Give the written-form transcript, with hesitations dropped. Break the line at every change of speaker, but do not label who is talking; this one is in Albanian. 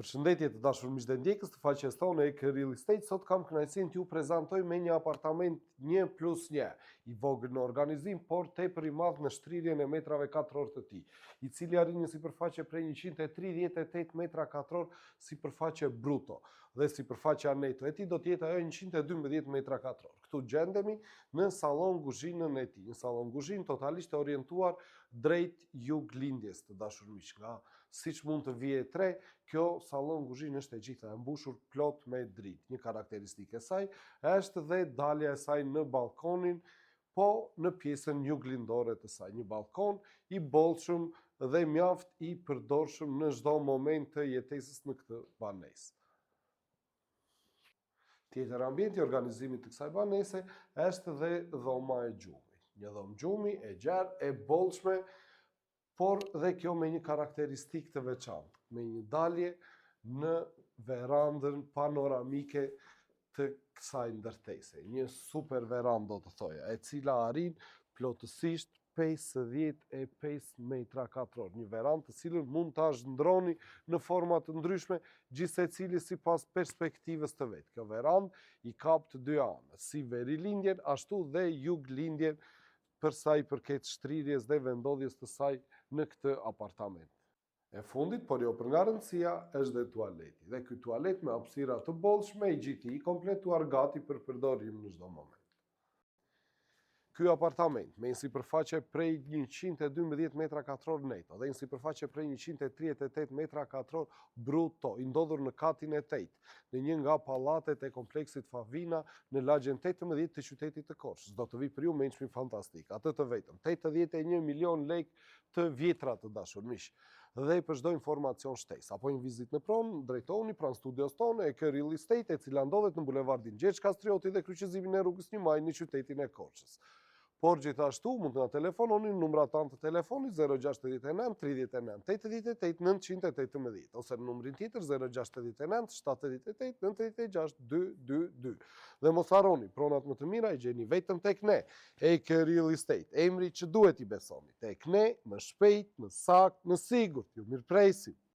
Përshëndetje të dashur miq dhe ndjekës të faqes tonë Ek Real Estate. Sot kam kënaqësinë t'ju prezantoj me një apartament 1+1, i vogël në organizim, por tepër i madh në shtrirjen e metrave katror të tij, i cili arrin një sipërfaqe prej 138 metra katror sipërfaqe bruto dhe sipërfaqja neto e tij do të jetë ajo 112 metra katror. Këtu gjendemi në sallon kuzhinën e tij, një sallon kuzhinë totalisht e orientuar drejt juglindjes të dashur miq. Nga siç mund të vihet re, kjo sallon kuzhinë është e gjitha e mbushur plot me dritë. Një karakteristikë e saj është dhe dalja e saj në balkonin, po në pjesën juglindore të saj. Një balkon i bollshëm dhe mjaft i përdorshëm në çdo moment të jetesës në këtë banesë. Tjetër ambienti i organizimit të kësaj banese është dhe dhoma e gjumit. Një dhomë gjumi e gjerë, e bollshme, por dhe kjo me një karakteristikë të veçantë, me një dalje në verandën panoramike të kësaj ndërtese. Një super verandë do të thoja, e cila arrin plotësisht 55 metra katror. Një verandë të cilën mund ta zhndroni në forma të ndryshme, gjithsecili sipas perspektivës të vet. Kjo verandë i kap të dy anët, si verilindjen ashtu dhe juglindjen, për sa i përket shtrirjes dhe vendodhjes të saj në këtë apartament. E fundit, por jo për nga rëndësia, është dhe tualeti. Dhe ky tualet me hapësira të bollshme, i gjithë i kompletuar gati për përdorim në çdo moment. Ky apartament me një sipërfaqe prej 112 metra katror neto dhe një sipërfaqe prej 138 metra katror bruto, i ndodhur në katin e 8, në një nga pallatet e kompleksit Favina në lagjen 18 të qytetit të Korçës. Do të vi për ju me një çmim fantastik, atë të vetëm 81 milion lekë të vjetra të dashur miq. Dhe për çdo informacion shtesë apo një vizitë në pronë, drejtohuni pranë studios tonë Ek Real Estate, e cila ndodhet në bulevardin Gjergj Kastrioti dhe kryqëzimin e rrugës 1 Maj në qytetin e Korçës. Por gjithashtu mund të na telefononi në numrat tanë të telefonit 069 39 88 918 ose në numrin tjetër 069 78 96 222. Dhe mos harroni, pronat më të mira i gjeni vetëm tek ne, Ek Real Estate, emri që duhet i besoni. Tek ne, më shpejt, më saktë, më sigurt. Ju mirpresim.